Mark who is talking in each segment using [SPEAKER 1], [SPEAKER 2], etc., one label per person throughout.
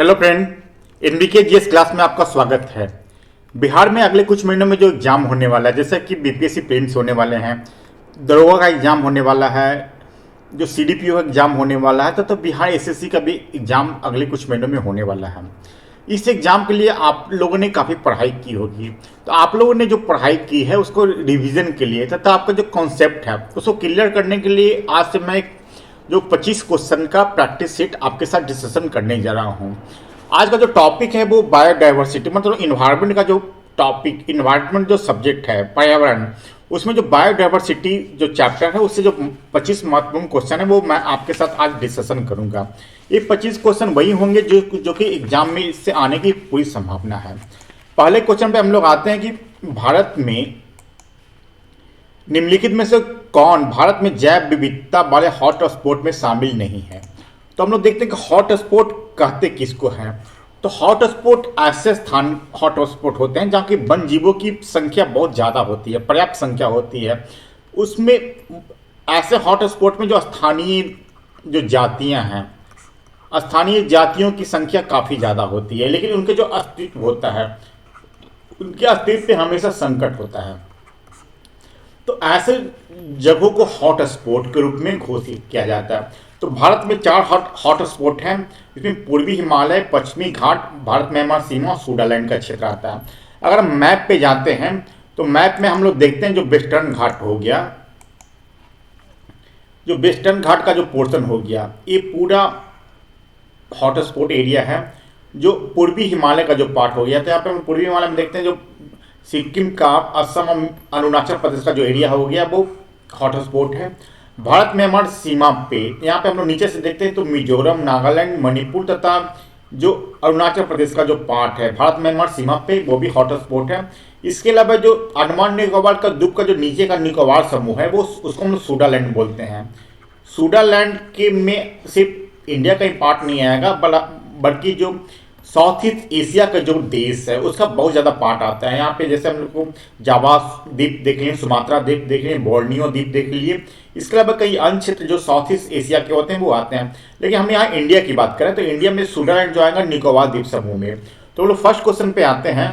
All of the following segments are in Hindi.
[SPEAKER 1] Hello friend, NBK GS class में आपका स्वागत है। बिहार में अगले कुछ महीनों में जो एग्जाम होने वाला है, जैसे कि बीपीएससी प्रीलिम्स होने वाले हैं, दरोगा का एग्जाम होने वाला है, जो सीडीपीओ का एग्जाम होने वाला है, तो बिहार एसएससी का भी एग्जाम अगले कुछ महीनों में होने वाला है। इस एग्जाम के लिए आप लोगों ने काफ़ी पढ़ाई की होगी, तो आप लोगों ने जो पढ़ाई की है उसको रिवीजन के लिए तथा आपका जो कॉन्सेप्ट है उसको क्लियर करने के लिए आज से मैं जो 25 क्वेश्चन का प्रैक्टिस सेट आपके साथ डिस्कशन करने जा रहा हूं। आज का जो टॉपिक है वो बायोडाइवर्सिटी, मतलब इन्वायरमेंट का जो टॉपिक, इन्वायरमेंट जो सब्जेक्ट है पर्यावरण, उसमें जो बायोडाइवर्सिटी जो चैप्टर है उससे जो 25 महत्वपूर्ण क्वेश्चन है वो मैं आपके साथ आज डिस्कशन करूंगा। ये 25 क्वेश्चन वही होंगे जो कि एग्जाम में इससे आने की पूरी संभावना है। पहले क्वेश्चन पे हम लोग आते हैं कि भारत में निम्नलिखित में से कौन भारत में जैव विविधता वाले हॉट स्पॉट में शामिल नहीं है। तो हम लोग देखते हैं कि हॉट स्पॉट कहते किसको है। तो हॉट स्पॉट ऐसे स्थान हॉट स्पॉट होते हैं जहाँ की वन जीवों की संख्या बहुत ज़्यादा होती है, पर्याप्त संख्या होती है। उसमें ऐसे हॉट स्पॉट में जो स्थानीय जो जातियाँ हैं, स्थानीय जातियों की संख्या काफ़ी ज़्यादा होती है, लेकिन उनके जो अस्तित्व होता है, उनके अस्तित्व पे हमेशा संकट होता है। तो ऐसे जगहों को हॉट स्पॉट के रूप में घोषित किया जाता है। तो भारत में 4 हॉट स्पॉट हैं, इसमें पूर्वी हिमालय, पश्चिमी घाट, भारत म्यांमार सीमा और सूडालैंड का क्षेत्र आता है। अगर हम मैप पे जाते हैं तो मैप में हम लोग देखते हैं जो वेस्टर्न घाट हो गया, जो वेस्टर्न घाट का जो पोर्शन हो गया, ये पूरा हॉट स्पॉट एरिया है। जो पूर्वी हिमालय का जो पार्ट हो गया, तो यहाँ पे हम पूर्वी हिमालय में देखते हैं जो सिक्किम का, असम, अरुणाचल प्रदेश का जो एरिया हो गया वो हॉट स्पॉट है। भारत म्यांमार सीमा पे यहाँ पे हम लोग नीचे से देखते हैं तो मिजोरम, नागालैंड, मणिपुर तथा जो अरुणाचल प्रदेश का जो पार्ट है भारत म्यांमार सीमा पे वो भी हॉट स्पॉट है। इसके अलावा जो अंडमान निकोबार का द्वीप का जो नीचे का निकोबार समूह है वो उसको हम लोग सूडालैंड बोलते हैं। सूडालैंड के में सिर्फ इंडिया का ही पार्ट नहीं आएगा, बल्कि जो साउथ ईस्ट एशिया का जो देश है उसका बहुत ज़्यादा पार्ट आता है। यहाँ पे जैसे हम लोग को जावा द्वीप देख लिए, सुमात्रा द्वीप देख लिए, बोर्नियो द्वीप देख लिए, इसके अलावा कई अन्य क्षेत्र जो साउथ ईस्ट एशिया के होते हैं वो आते हैं। लेकिन हम यहाँ इंडिया की बात करें तो इंडिया में सूडालैंड जो आएगा निकोबार द्वीप समूह में। तो लोग फर्स्ट क्वेश्चन पे आते हैं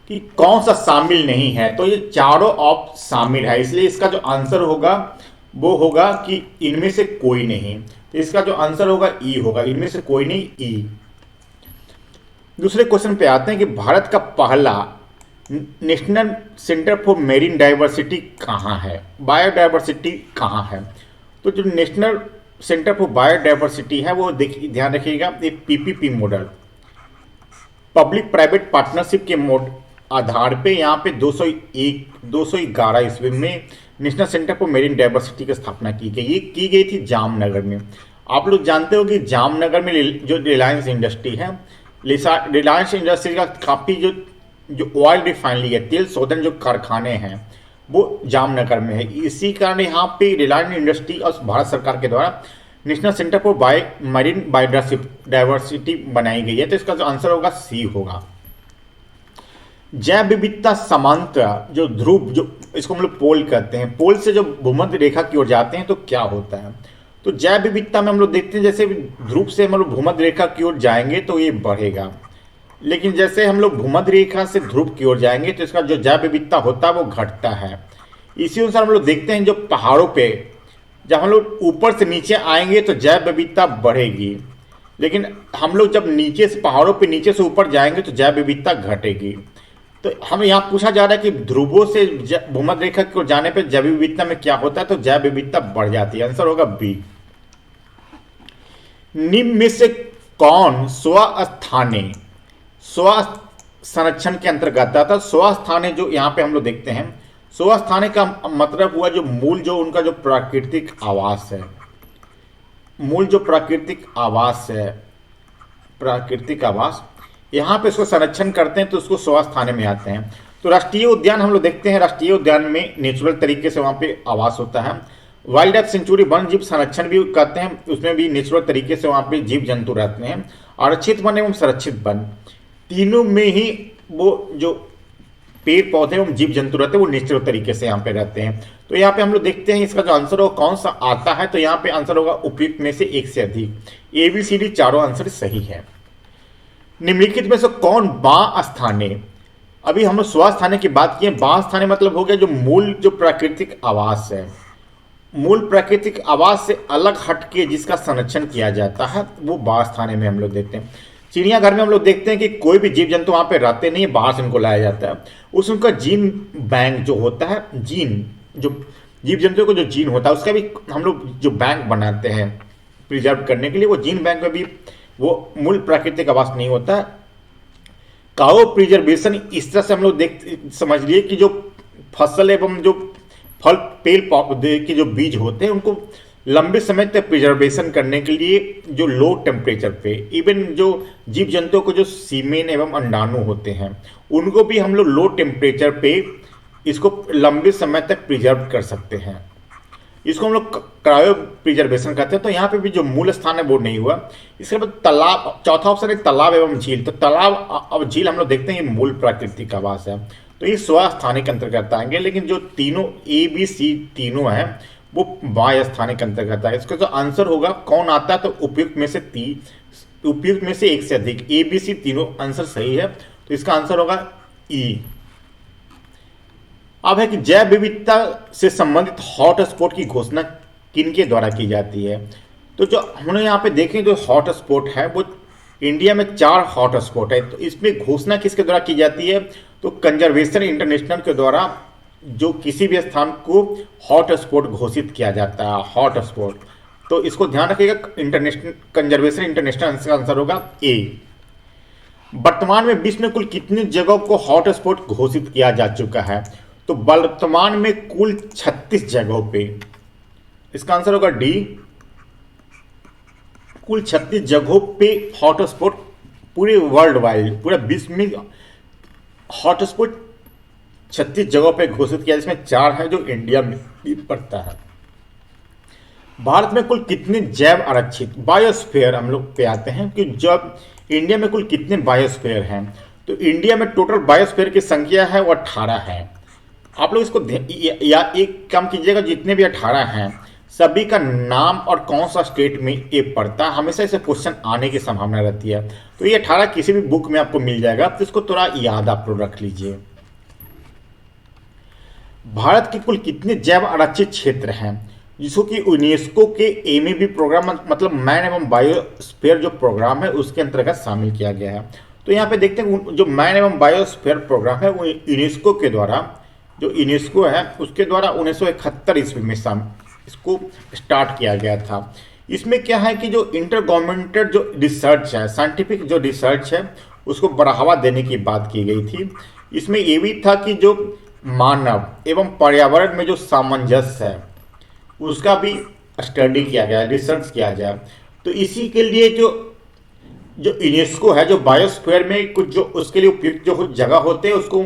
[SPEAKER 1] कि कौन सा शामिल नहीं है। तो ये चारों ऑफ शामिल है, इसलिए इसका जो आंसर होगा वो होगा कि इनमें से कोई नहीं। तो इसका जो आंसर होगा ई होगा, इनमें से कोई नहीं, ई। दूसरे क्वेश्चन पे आते हैं कि भारत का पहला national centre for marine diversity कहाँ है, बायोडाइवर्सिटी कहाँ है। तो जो नेशनल सेंटर फॉर बायोडाइवर्सिटी है वो ध्यान रखिएगा, ये PPP model, public private partnership के आधार पे यहाँ पे 211 ईस्वी में national centre for marine diversity की स्थापना की गई। ये की गई थी जामनगर में। आप लोग जानते हो कि जामनगर में जो रिलायंस इंडस्ट्री है, रिलायंस इंडस्ट्री का काफ़ी जो ऑयल रिफाइनरी है, तेल शोधन जो कारखाने हैं वो जामनगर में है। इसी कारण यहाँ पे रिलायंस इंडस्ट्री और भारत सरकार के द्वारा national centre for marine biodiversity बनाई गई है। तो इसका जो आंसर होगा सी होगा। जैव विविधता समांतर जो ध्रुव, जो इसको हम लोग पोल कहते हैं, पोल से जो भूमध्य रेखा की ओर जाते हैं तो क्या होता है। तो जैव विविधता में हम लोग देखते हैं जैसे ध्रुव से हम लोग भूमध्य रेखा की ओर जाएंगे तो ये बढ़ेगा, लेकिन जैसे हम लोग भूमध्य रेखा से ध्रुव की ओर जाएंगे तो इसका जो जैव विविधता होता है वो घटता है। इसी अनुसार हम लोग देखते हैं जो पहाड़ों पे जब हम लोग ऊपर से नीचे आएंगे तो जैव विविधता बढ़ेगी, लेकिन हम लोग जब नीचे से पहाड़ों पे नीचे से ऊपर जाएंगे तो जैव विविधता घटेगी। तो हमें यहाँ पूछा जा रहा है कि ध्रुवों से भूमध्य रेखा की ओर जाने पर जैव विविधता में क्या होता है। तो जैव विविधता बढ़ जाती है, आंसर होगा बी। निम्न में से कौन स्वस्थानीय संरक्षण के अंतर्गत आता है। स्वस्थानीय जो यहाँ पे हम लोग देखते हैं, स्वस्थानीय का मतलब हुआ जो मूल, जो उनका जो प्राकृतिक आवास है, मूल जो प्राकृतिक आवास है, प्राकृतिक आवास, यहाँ पे इसको संरक्षण करते हैं तो उसको स्वस्थानीय में आते हैं। तो राष्ट्रीय उद्यान हम लोग देखते हैं, राष्ट्रीय उद्यान में नेचुरल तरीके से वहाँ पे आवास होता है। वाइल्ड लाइफ सेंचुरी, वन जीव संरक्षण भी कहते हैं, उसमें भी नेचुरल तरीके से वहाँ पे जीव जंतु रहते हैं। आरक्षित वन एवं संरक्षित वन, तीनों में ही वो जो पेड़ पौधे एवं जीव जंतु रहते हैं वो नेचुरल तरीके से यहाँ पे रहते हैं। तो यहाँ पे हम लोग देखते हैं इसका जो आंसर होगा कौन सा आता है, तो यहाँ पे आंसर होगा उपयुक्त में से एक से अधिक। ए बी सी डी चारों आंसर सही है। निम्नलिखित में से कौन बां स्थाने, अभी हम लोग स्वस्थाने की बात की है, बां स्थाने मतलब हो गया जो मूल जो प्राकृतिक आवास है, मूल प्राकृतिक आवास से अलग हटके जिसका संरक्षण किया जाता है वो बां स्थाने में हम लोग देखते हैं। चिड़ियाघर में हम लोग देखते हैं कि कोई भी जीव जंतु वहाँ पे रहते नहीं है, बाहर से उनको लाया जाता है। उस उनका जीन बैंक जो होता है, जीन जो जीव जंतु को जो जीन होता है उसका भी हम लोग जो बैंक बनाते हैं प्रिजर्व करने के लिए, वो जीन बैंक में भी वो मूल प्राकृतिक आवास नहीं होता है। काओ प्रिजर्वेशन इस तरह से हम लोग समझ लिए कि जो फसल एवं जो फल पेड़ पौधे के जो बीज होते हैं उनको लंबे समय तक प्रिजर्वेशन करने के लिए जो लो टेम्परेचर पे, इवन जो जीव जंतुओं को जो सीमेन एवं अंडाणु होते हैं उनको भी हम लोग लो टेम्परेचर पे इसको लंबे समय तक प्रिजर्व कर सकते हैं। इसको हम लोग क्रायो प्रिजर्वेशन कहते हैं। तो यहाँ पे भी जो मूल स्थान है वो नहीं हुआ। इसके बाद तालाब, चौथा ऑप्शन है तालाब एवं झील। तो तालाब और झील हम लोग देखते हैं ये मूल प्राकृतिक आवास है, तो ये स्वस्थानिक के अंतर्गत आएंगे। लेकिन जो तीनों ए बी सी तीनों हैं वो बाह्य स्थानिक के अंतर्गत आएगा। इसका जो आंसर होगा कौन आता है, तो उपयुक्त में से उपयुक्त में से एक से अधिक, ए बी सी तीनों आंसर सही है। तो इसका आंसर होगा ई। अब है कि जैव विविधता से संबंधित हॉटस्पॉट की घोषणा किनके द्वारा की जाती है। तो जो हमने यहाँ पे देखें जो हॉटस्पॉट है वो इंडिया में 4 हॉटस्पॉट है। तो इसमें घोषणा किसके द्वारा की जाती है, तो कंजर्वेशन इंटरनेशनल के द्वारा जो किसी भी स्थान को हॉटस्पॉट घोषित किया जाता है, हॉटस्पॉट। तो इसको ध्यान रखिएगा, इंटरनेशनल कंजर्वेशन इंटरनेशनल का आंसर होगा ए। वर्तमान में विश्व में कुल कितनी जगहों को हॉटस्पॉट घोषित किया जा चुका है, तो वर्तमान में कुल 36 जगहों पे। इसका आंसर होगा डी, कुल 36 जगहों पे हॉटस्पॉट पूरे वर्ल्ड वाइड, पूरे विश्व में हॉटस्पॉट 36 जगहों पे घोषित किया, जिसमें 4 है जो इंडिया में भी पड़ता है। भारत में कुल कितने जैव आरक्षित बायोस्फीयर, हम लोग पे आते हैं कि जब इंडिया में कुल कितने बायोस्फीयर हैं, तो इंडिया में टोटल बायोस्फीयर की संख्या है वो 18 है। आप लोग इसको या एक काम कीजिएगा, जितने भी 18 हैं सभी का नाम और कौन सा स्टेट में ये पड़ता है, हमेशा इसे क्वेश्चन आने की संभावना रहती है। तो ये 18 किसी भी बुक में आपको मिल जाएगा, तो इसको थोड़ा याद आप लोग रख लीजिए। भारत के कुल कितने जैव आरक्षित क्षेत्र हैं, जिसको कि यूनेस्को के एमएबी प्रोग्राम मतलब मैन एवं बायोस्फीयर जो प्रोग्राम है उसके अंतर्गत शामिल किया गया है। तो यहाँ पे देखते हैं जो मैन एवं बायोस्फीयर प्रोग्राम है वो यूनेस्को के द्वारा, जो यूनेस्को है उसके द्वारा 1971 ईस्वी में इसको स्टार्ट किया गया था। इसमें क्या है कि जो इंटर गवर्नमेंटल जो रिसर्च है, साइंटिफिक जो रिसर्च है उसको बढ़ावा देने की बात की गई थी। इसमें ये भी था कि जो मानव एवं पर्यावरण में जो सामंजस्य है उसका भी स्टडी किया गया, रिसर्च किया जाए। तो इसी के लिए जो यूनेस्को है जो बायोस्फीयर में कुछ जो उसके लिए उपयुक्त जो जगह होते हैं उसको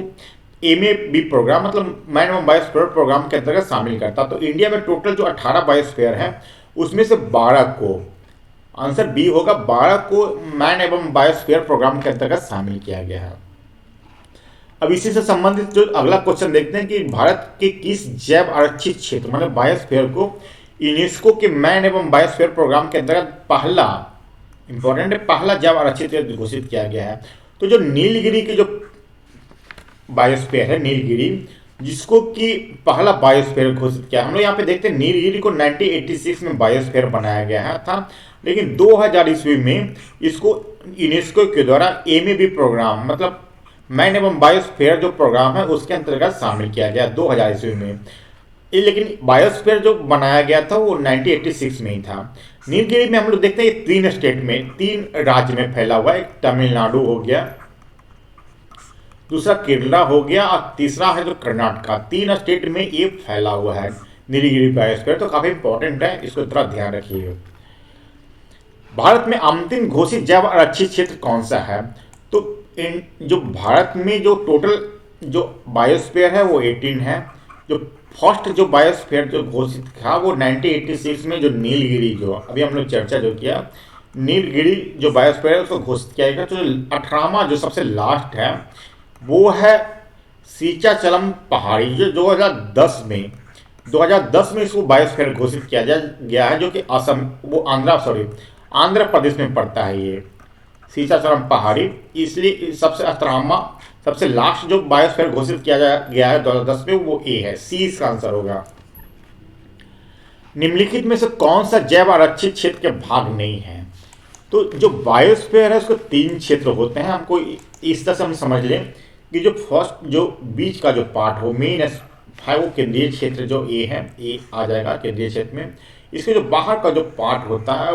[SPEAKER 1] एमएबी प्रोग्राम मतलब मैन एवं बायोस्फीयर प्रोग्राम के अंतर्गत शामिल करता। तो इंडिया में टोटल जो 18 बायोस्फीयर है उसमें से 12 को, आंसर बी होगा, 12 को मैन एवं बायोस्फीयर प्रोग्राम के अंतर्गत शामिल किया गया है। अब इसी से संबंधित जो अगला क्वेश्चन देखते हैं कि भारत के किस जैव आरक्षित क्षेत्र मतलब बायोस्फीयर को यूनेस्को के मैन एवं बायोस्फीयर प्रोग्राम के अंतर्गत पहला इंपॉर्टेंट है, पहला जैव आरक्षित क्षेत्र घोषित किया गया है। तो जो नीलगिरी की जो बायोस्फीयर है, नीलगिरी, जिसको कि पहला बायोस्फीयर घोषित किया, हम लोग यहाँ पे देखते हैं नीलगिरी को 1986 में बायोस्फीयर बनाया गया था, लेकिन 2000 ईस्वी में इसको यूनेस्को के द्वारा एमएबी प्रोग्राम मतलब मैन एवं बायोस्फीयर जो प्रोग्राम है उसके अंतर्गत शामिल किया गया 2000 ईस्वी में। लेकिन बायोस्फीयर जो बनाया गया था वो 1986 में ही था। नीलगिरी में हम लोग देखते हैं 3 स्टेट में, 3 राज्य में फैला हुआ है। एक तमिलनाडु हो गया, दूसरा केरला हो गया और तीसरा है जो कर्नाटका। 3 स्टेट में ये फैला हुआ है नीलगिरी बायोस्फीयर। तो काफी इंपॉर्टेंट है, इसको थोड़ा ध्यान रखिए। भारत में अंतिम घोषित जैव आरक्षित क्षेत्र कौन सा है, तो जो भारत में जो टोटल जो बायोस्फीयर है वो 18 है। जो फर्स्ट जो बायोस्फीयर जो घोषित था वो 1986 में जो नीलगिरी जो अभी हम लोग चर्चा जो किया, नीलगिरी जो बायोस्फीयर है उसको घोषित किया गया। तो 18वां जो सबसे लास्ट है वो है सीचाचलम पहाड़ी जो 2010 में इसको बायोस्फीयर घोषित किया गया है, जो कि असम वो आंध्र प्रदेश में पड़ता है ये सीचाचलम पहाड़ी। इसलिए सबसे लास्ट जो बायोस्फीयर घोषित किया गया है 2010 में, वो ए है, सी इसका आंसर होगा। निम्नलिखित में से कौन सा जैव आरक्षित क्षेत्र के भाग नहीं है? तो जो बायोस्फीयर है उसको 3 क्षेत्र होते हैं। हमको इस तरह से हम समझ लें कि जो बीच का जो पार्ट हो मेन है वो केंद्रीय क्षेत्र जो ए है, ए आ जाएगा केंद्रीय क्षेत्र में। इसके जो बाहर का जो पार्ट होता है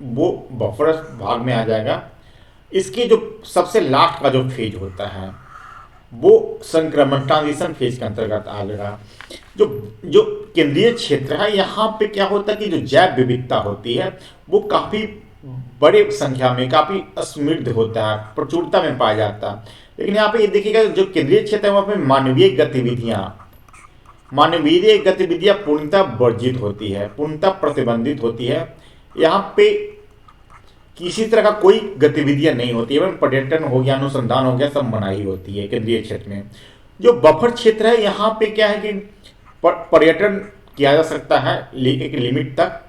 [SPEAKER 1] वो बफर भाग में आ जाएगा। इसके जो सबसे लास्ट का जो फेज होता है वो संक्रमण ट्रांजिशन फेज के अंतर्गत आ जाएगा। जो केंद्रीय क्षेत्र है यहाँ पे क्या होता है कि जो जैव विविधता होती है वो काफ़ी बड़े संख्या में, काफ़ी समृद्ध होता है, प्रचुरता में पाया जाता है। लेकिन यहाँ पे ये देखिएगा जो केंद्रीय क्षेत्र है वहाँ पे मानवीय गतिविधियाँ पूर्णतः वर्जित होती है, पूर्णतः प्रतिबंधित होती है। यहाँ पे किसी तरह का कोई गतिविधियां नहीं होती है, पर्यटन हो गया, अनुसंधान हो गया, सब मनाही होती है केंद्रीय क्षेत्र में। जो बफर क्षेत्र है यहाँ पे क्या है कि पर्यटन किया जा सकता है एक लिमिट तक।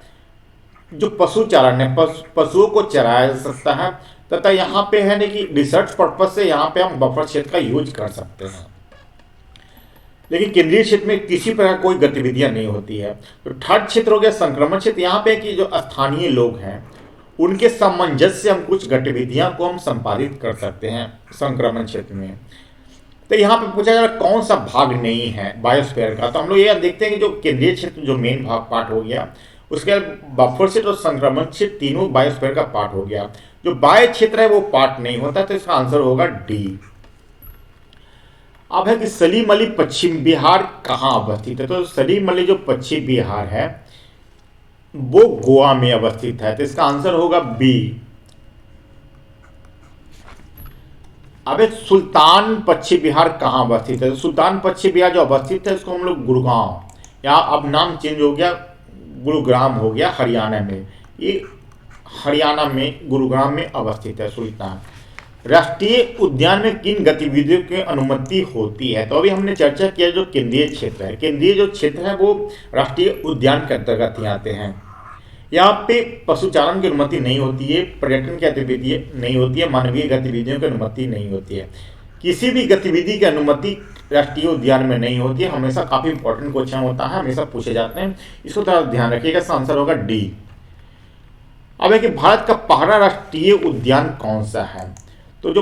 [SPEAKER 1] जो पशु चारण है, पशुओं को चराया जा सकता है, तथा यहाँ पे है ना कि रिसर्च पर्पज से यहाँ पे हम बफर क्षेत्र का यूज कर सकते हैं। लेकिन केंद्रीय क्षेत्र में किसी प्रकार कोई गतिविधियां नहीं होती है। तो थर्ड क्षेत्र हो गया संक्रमण क्षेत्र। यहाँ पे कि जो स्थानीय लोग हैं उनके सामंजस्य से हम कुछ गतिविधियां को हम संपादित कर सकते हैं संक्रमण क्षेत्र में। तो यहाँ पे पूछा जा रहा कौन सा भाग नहीं है बायोस्फीयर का, तो हम लोग ये देखते हैं कि जो केंद्रीय क्षेत्र जो मेन भाग पार्ट हो गया, उसके बफर क्षेत्र और संक्रमण क्षेत्र तीनों बायोस्फीयर का पार्ट हो गया। जो बाह्य क्षेत्र है वो पार्ट नहीं होता, तो इसका आंसर होगा डी। अब है कि सलीम अली पश्चिम बिहार कहाँ अवस्थित है? तो सलीम अली जो पश्चिम बिहार है वो गोवा में अवस्थित है, तो इसका आंसर होगा बी। अब सुल्तान पश्चिम बिहार कहाँ अवस्थित है? तो सुल्तान पश्चिम बिहार जो अवस्थित है उसको हम लोग गुड़गांव, या अब नाम चेंज हो गया, गुरुग्राम हो गया हरियाणा में। ये हरियाणा में गुरुग्राम में अवस्थित है सुल्तान। राष्ट्रीय उद्यान में किन गतिविधियों की अनुमति होती है? तो अभी हमने चर्चा किया जो केंद्रीय क्षेत्र है, केंद्रीय जो क्षेत्र है वो राष्ट्रीय उद्यान के अंतर्गत ही आते हैं। यहाँ पे पशुचारण की अनुमति नहीं होती है, पर्यटन की गतिविधि नहीं होती है, मानवीय गतिविधियों की अनुमति नहीं होती है। किसी भी गतिविधि की अनुमति राष्ट्रीय उद्यान में नहीं होती है। हमेशा काफ़ी इंपॉर्टेंट क्वेश्चन होता है, हमेशा पूछे जाते हैं, इसको थोड़ा ध्यान रखिएगा। इसका आंसर होगा डी। अब है कि भारत का पहला राष्ट्रीय उद्यान कौन सा है? तो जो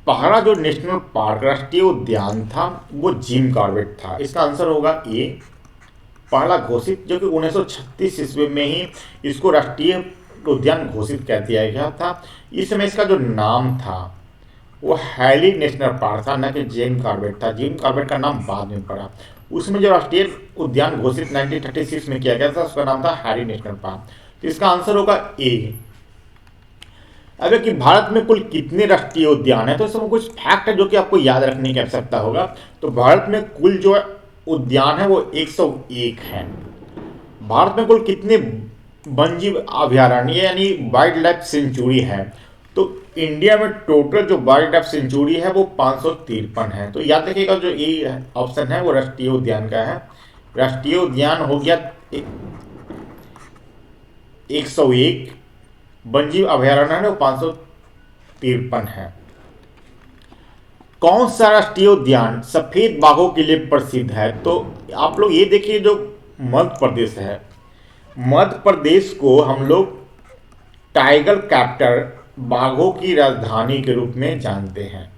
[SPEAKER 1] पहला जो नेशनल पार्क राष्ट्रीय उद्यान था वो जिम कॉर्बेट था, इसका आंसर होगा ए, पहला घोषित, जो कि 1936 ईस्वी में ही इसको राष्ट्रीय उद्यान घोषित कर दिया गया था। इस समय इसका जो नाम था वो हैली नेशनल पार्क था, न कि जिम कॉर्बेट था। जिम कॉर्बेट का नाम बाद में पड़ा। उसमें जो राष्ट्रीय उद्यान घोषित 1936 में किया गया था उसका नाम था हैली नेशनल पार्क, तो इसका आंसर होगा ए। अगर कि भारत में कुल कितने राष्ट्रीय उद्यान है, तो इसमें कुछ फैक्ट है जो कि आपको याद रखने की आवश्यकता होगा। तो भारत में कुल जो उद्यान है वो 101 है। भारत में कुल कितने वन्यजीव अभयारण्य यानी वाइल्ड लाइफ सेंचुरी है? तो इंडिया में टोटल जो वाइल्ड लाइफ सेंचुरी है वो 553 है। तो याद रखिएगा जो ए ऑप्शन है वो राष्ट्रीय उद्यान का है। राष्ट्रीय उद्यान हो गया 101, वन्यजीव अभयारण्य है वो 553 है। कौन सा राष्ट्रीय उद्यान सफेद बाघों के लिए प्रसिद्ध है? तो आप लोग ये देखिए जो मध्य प्रदेश है, मध्य प्रदेश को हम लोग टाइगर कैपिटल, बाघों की राजधानी के रूप में जानते हैं।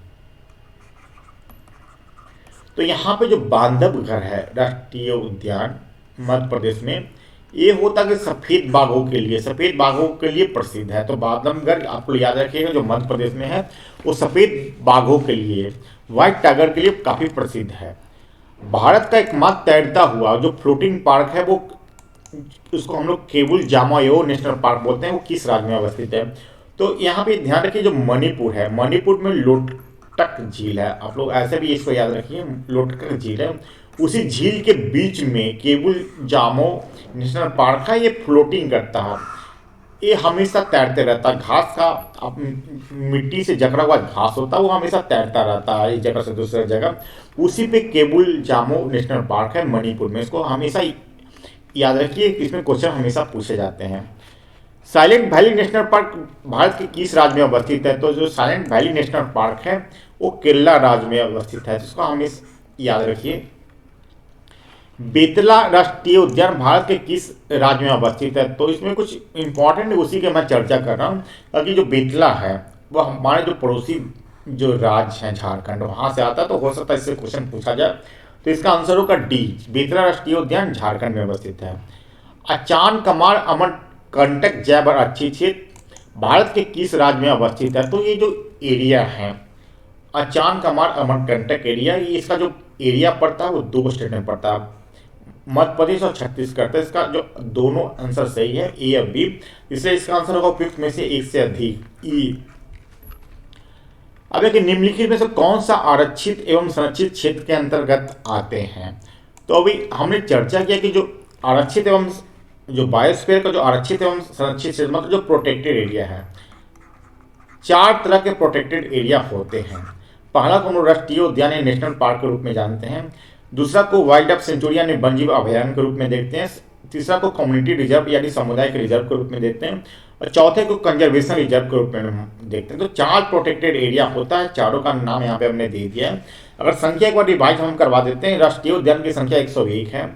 [SPEAKER 1] तो यहाँ पे जो बांधवगढ़ है राष्ट्रीय उद्यान मध्य प्रदेश में, ये होता कि सफेद बाघों के लिए प्रसिद्ध है। तो बांधवगढ़ आपको याद रखिएगा जो मध्य प्रदेश में है वो सफेद बाघों के लिए, व्हाइट टाइगर के लिए काफी प्रसिद्ध है। भारत का एकमात्र तैरता हुआ जो फ्लोटिंग पार्क है वो, उसको हम लोग केबुल जामायो नेशनल पार्क बोलते हैं, वो किस राज्य में अवस्थित है? तो यहाँ पे ध्यान रखिए जो मणिपुर है, मणिपुर में लोटक झील है। आप लोग ऐसे भी इसको याद रखिए, लोटक झील है। उसी झील के बीच में केबुल जामो नेशनल पार्क है, ये फ्लोटिंग करता है। ये हमेशा तैरते रहता है। घास का मिट्टी से जकड़ा हुआ घास होता है, वो हमेशा तैरता रहता है एक जगह से दूसरे जगह। उसी पे केबुल जामो नेशनल पार्क है मणिपुर में। इसको हमेशा याद रखिए, इसमें क्वेश्चन हमेशा पूछे जाते हैं। Silent valley national park Bharat के किस राज्य में अवस्थित है? तो जो साइलेंट वैली नेशनल पार्क है वो केरला राज्य में अवस्थित है, जिसको हमेशा याद रखिए। बेतला राष्ट्रीय उद्यान भारत के किस राज्य में अवस्थित है? तो इसमें कुछ इंपॉर्टेंट उसी के मैं चर्चा कर रहा हूँ, ताकि जो बेतला है वो हमारे जो पड़ोसी जो राज्य हैं झारखंड, वहाँ से आता है, तो हो सकता है इससे क्वेश्चन पूछा जाए। तो इसका आंसर होगा डी, बेतला राष्ट्रीय उद्यान झारखंड में अवस्थित है। अचान कमार अमरकंटक जैव आरक्षित क्षेत्र भारत के किस राज्य में अवस्थित है? तो ये जो एरिया है अचान कमार अमरकंटक एरिया, ये इसका जो एरिया पड़ता है वो 2 स्टेट में पड़ता है, मध्य प्रदेश और छत्तीसगढ़। तो इसका जो दोनों आंसर सही है, ए और बी, इसलिए इसका आंसर होगा उपयुक्त में से एक से अधिक, ई। अब एक निम्नलिखित में से कौन सा आरक्षित एवं संरक्षित क्षेत्र के अंतर्गत आते हैं? तो अभी हमने चर्चा किया कि जो आरक्षित एवं जो बायोस्फीयर का जो आरक्षित एवं संरक्षित क्षेत्र मतलब जो प्रोटेक्टेड एरिया है, 4 तरह के प्रोटेक्टेड एरिया होते हैं। पहला को हम राष्ट्रीय उद्यान या नेशनल पार्क के रूप में जानते हैं, दूसरा को वाइल्ड लाइफ सेंचुरी यानी वन्यजीव अभयारण्य के रूप में देखते हैं, तीसरा को कम्युनिटी रिजर्व यानी समुदाय के रिजर्व के रूप में देखते हैं, और चौथे को कंजर्वेशन रिजर्व के रूप में देखते हैं। तो 4 प्रोटेक्टेड एरिया होता है, चारों का नाम यहाँ पे हमने दे दिया है। अगर संख्या एक बार डिवाइड हम करवा देते हैं, राष्ट्रीय उद्यान की संख्या 101 है,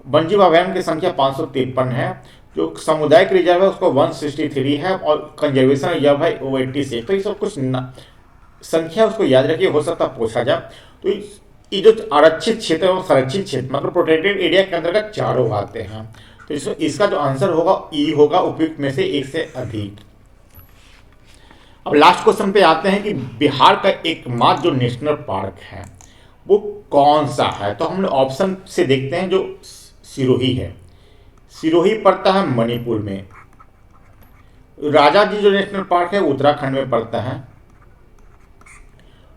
[SPEAKER 1] वन्यजीव अभयारण्य की संख्या 553 है, जो सामुदायिक रिजर्व है उसको 163 है, और कंजर्वेशन रिजर्व है वो 86। तो ये सब कुछ संख्या उसको याद रखिए, हो सकता पूछा जाए। तो ये जो आरक्षित क्षेत्र और संरक्षित क्षेत्र मतलब प्रोटेक्टेड एरिया के अंतर्गत चारों आते हैं। तो इसका जो आंसर होगा ई होगा, उपयुक्त में से एक से अधिक। अब लास्ट क्वेश्चन पे आते हैं कि बिहार का एकमात्र जो नेशनल पार्क है वो कौन सा है? तो हम ऑप्शन से देखते हैं, जो सिरोही है, सिरोही पड़ता है मणिपुर में। राजाजी जो नेशनल पार्क है उत्तराखंड में पड़ता है।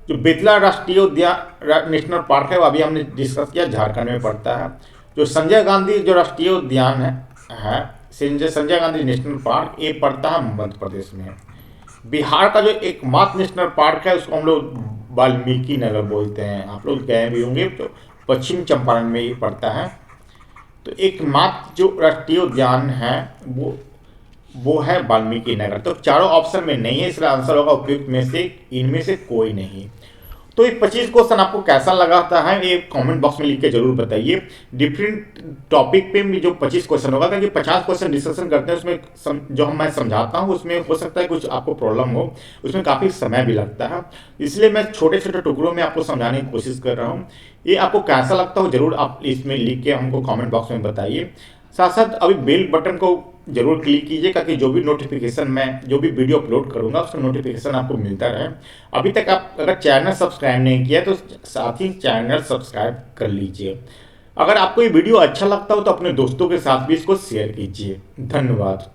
[SPEAKER 1] जो बेतला राष्ट्रीय उद्यान नेशनल पार्क है वो अभी हमने डिस्कस किया, झारखंड में पड़ता है। जो संजय गांधी जो राष्ट्रीय उद्यान है संजय गांधी नेशनल पार्क, ये पड़ता है मध्य प्रदेश में। बिहार का जो एकमात्र नेशनल पार्क है उसको हम लोग वाल्मीकि नगर बोलते हैं, आप लोग गए भी होंगे, तो पश्चिम चंपारण में ये पड़ता है। तो एकमात्र जो राष्ट्रीय उद्यान है वो है वाल्मीकि नगर। तो चारों ऑप्शन में नहीं है, इसका आंसर होगा उपयुक्त में से इनमें से कोई नहीं। तो ये 25 क्वेश्चन आपको कैसा लगाता है ये कमेंट बॉक्स में लिख के जरूर बताइए। डिफरेंट टॉपिक पे भी जो 25 क्वेश्चन होगा, क्योंकि 50 क्वेश्चन डिस्कशन करते हैं उसमें जो मैं समझाता हूँ उसमें हो सकता है कुछ आपको प्रॉब्लम हो, उसमें काफ़ी समय भी लगता है, इसलिए मैं छोटे छोटे टुकड़ों में आपको समझाने की कोशिश कर रहा हूँ। ये आपको कैसा लगता हो जरूर आप इसमें लिख के हमको कॉमेंट बॉक्स में बताइए। साथ साथ अभी बेल बटन को जरूर क्लिक कीजिए, ताकि जो भी नोटिफिकेशन मैं जो भी वीडियो अपलोड करूंगा उसका नोटिफिकेशन आपको मिलता रहे। अभी तक आप अगर चैनल सब्सक्राइब नहीं किया तो साथ ही चैनल सब्सक्राइब कर लीजिए। अगर आपको ये वीडियो अच्छा लगता हो तो अपने दोस्तों के साथ भी इसको शेयर कीजिए। धन्यवाद।